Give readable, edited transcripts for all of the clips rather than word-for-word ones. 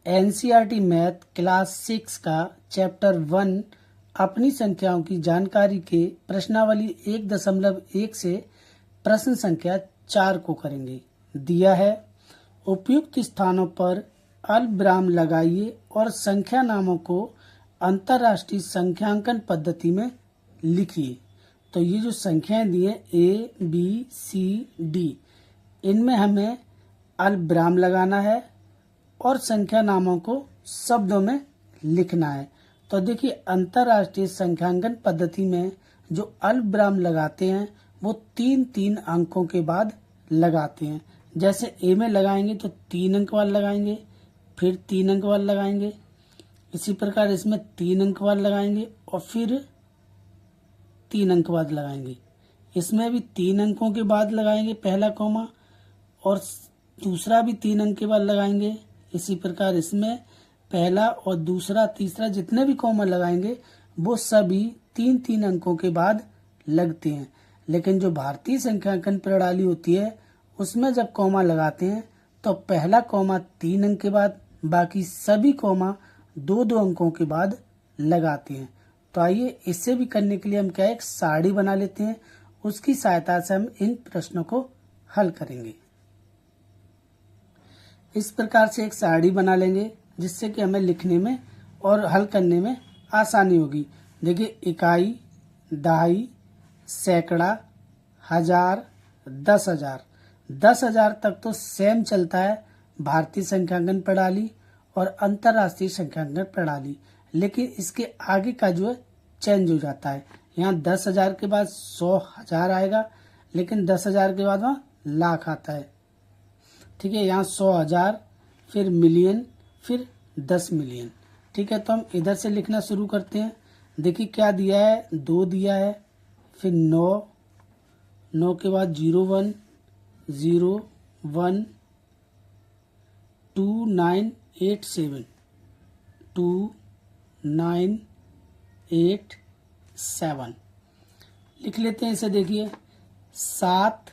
NCERT math class 6 का chapter 1 अपनी संख्याओं की जानकारी के प्रश्नावली 1.1 से प्रश्न संख्या 4 को करेंगे। दिया है, उपयुक्त स्थानों पर अल्पविराम लगाइए और संख्या नामों को अंतरराष्ट्रीय संख्यांकन पद्धति में लिखिए। तो ये जो संख्याएं दी है A, B, C, D, इनमें हमें अल्पविराम लगाना है और संख्या नामों को शब्दों में लिखना है। तो देखिए, अंतरराष्ट्रीय संख्यांकन पद्धति में जो अल्पविराम लगाते हैं वो 3-3 अंकों के बाद लगाते हैं। जैसे ए में लगाएंगे तो 3 अंक बाद लगाएंगे, फिर 3 अंक बाद लगाएंगे। इसी प्रकार इसमें 3 अंक बाद लगाएंगे और फिर 3 अंक बाद लगाएंगे। इसमें भी 3 अंकों के बाद लगाएंगे पहला कॉमा और दूसरा भी 3 अंक के बाद लगाएंगे। इसी प्रकार इसमें पहला और दूसरा, तीसरा जितने भी कॉमा लगाएंगे वो सभी 3-3 अंकों के बाद लगते हैं। लेकिन जो भारतीय संख्यांकन प्रणाली होती है उसमें जब कॉमा लगाते हैं तो पहला कॉमा 3 अंक के बाद, बाकी सभी कॉमा 2-2 अंकों के बाद लगाते हैं। तो आइए इससे भी करने के लिए हम क्या एक सारणी बना लेते हैं, उसकी सहायता से हम इन प्रश्नों को हल करेंगे। इस प्रकार से एक सारणी बना लेंगे जिससे कि हमें लिखने में और हल करने में आसानी होगी। देखिए, इकाई, दहाई, सैकड़ा, हजार, 10,000। 10,000 तक तो सेम चलता है भारतीय संख्यांकन प्रणाली और अंतरराष्ट्रीय संख्यांकन प्रणाली, लेकिन इसके आगे का जो है चेंज हो जाता है। यहाँ 10,000 के बाद 100,000 आएगा, लेकिन 10,000 के बाद वहाँ लाख आता है। ठीक है, यहाँ 100,000, फिर मिलियन, फिर 10 मिलियन। ठीक है, तो हम इधर से लिखना शुरू करते हैं। देखिए क्या दिया है, 2 दिया है, फिर 9, 9 के बाद 01, 01, 2987, 2987 लिख लेते हैं इसे। देखिए 7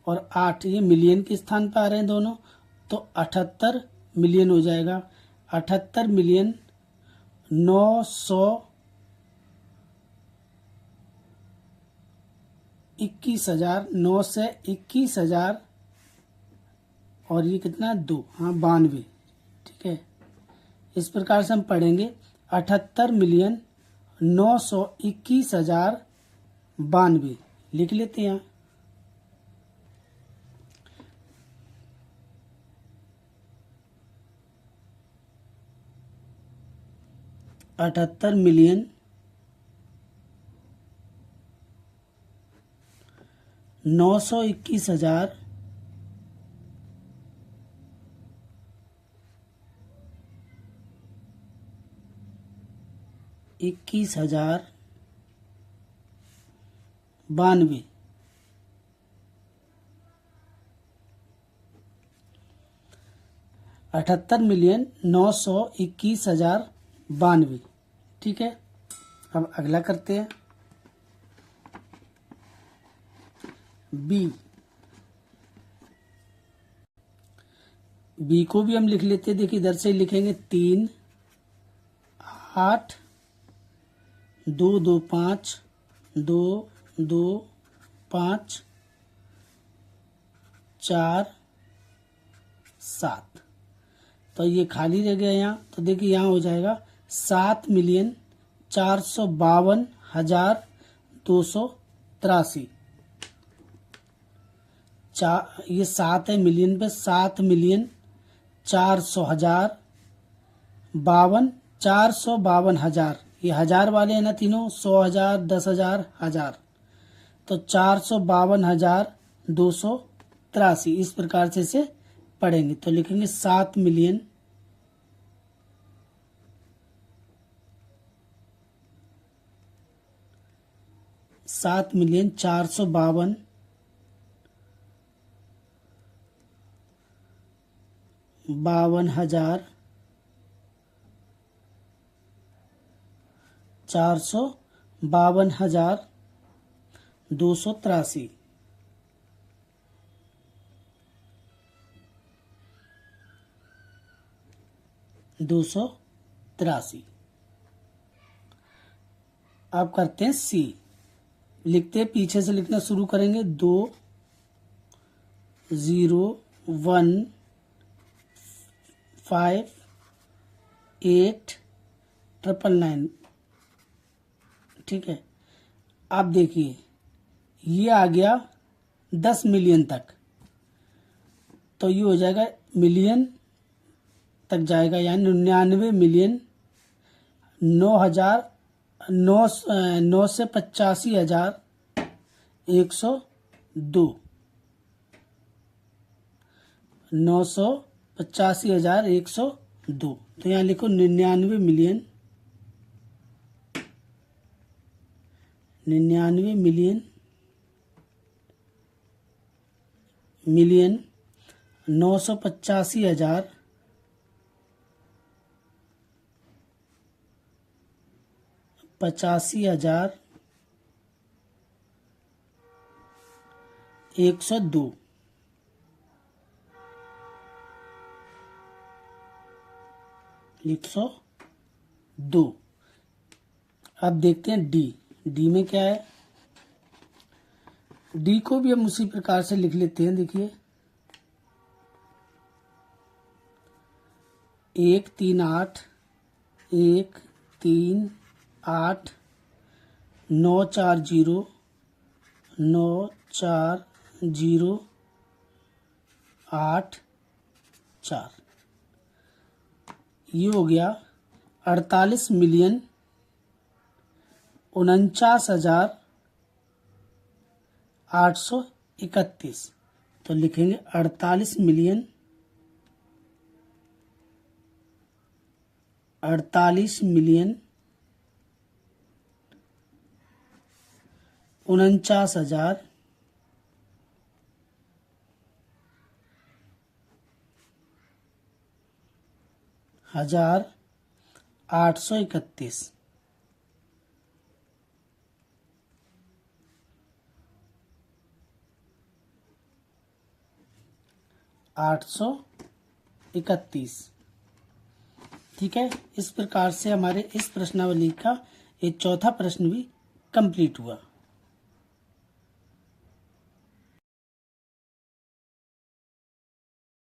और 8 ये मिलियन के स्थान पर आ रहे हैं दोनों, तो 78 मिलियन हो जाएगा। 78 मिलियन 921,000, 9 से 21,000 और ये कितना 2, हाँ 92। ठीक है, इस प्रकार से हम पढ़ेंगे 78 मिलियन 921,092 लिख लेते हैं। 78 मिलियन 921,000 91,092। 78 मिलियन 921,092। ठीक है, अब अगला करते हैं। बी को भी हम लिख लेते हैं। देखिए इधर से लिखेंगे 3, 8, 2, 2, 5, 2, 2, 5, 4, 7। तो ये खाली रह गया यहाँ, तो देखिए यहाँ हो जाएगा 7,452,283। ये 7 है मिलियन पे, 7,400,000, 452,000, ये हजार वाले हैं ना तीनों, 100,000, 10,000, 1000, तो 452,283। इस प्रकार से इसे पढ़ेंगे। तो लिखेंगे 7 मिलियन 4,52,000 452,283। 283। अब करते हैं सी। लिखते हैं, पीछे से लिखना शुरू करेंगे। 2 0 1 5 8 999। ठीक है। आप देखिए, ये आ गया 10 मिलियन तक, तो ये हो जाएगा मिलियन तक जाएगा, यानी 99 मिलियन 9 से 85,102। 985,102। तो यहाँ लिखो 99 मिलियन 985,000 102। अब देखते हैं डी। डी में क्या है? डी को भी हम उसी प्रकार से लिख लेते हैं। देखिए, 138 138 940 940 8 4। ये हो गया 48 मिलियन 49,831। तो लिखेंगे 48 मिलियन 49,831। 831। ठीक है। इस प्रकार से हमारे इस प्रश्नावली का ये चौथा प्रश्न भी कंप्लीट हुआ।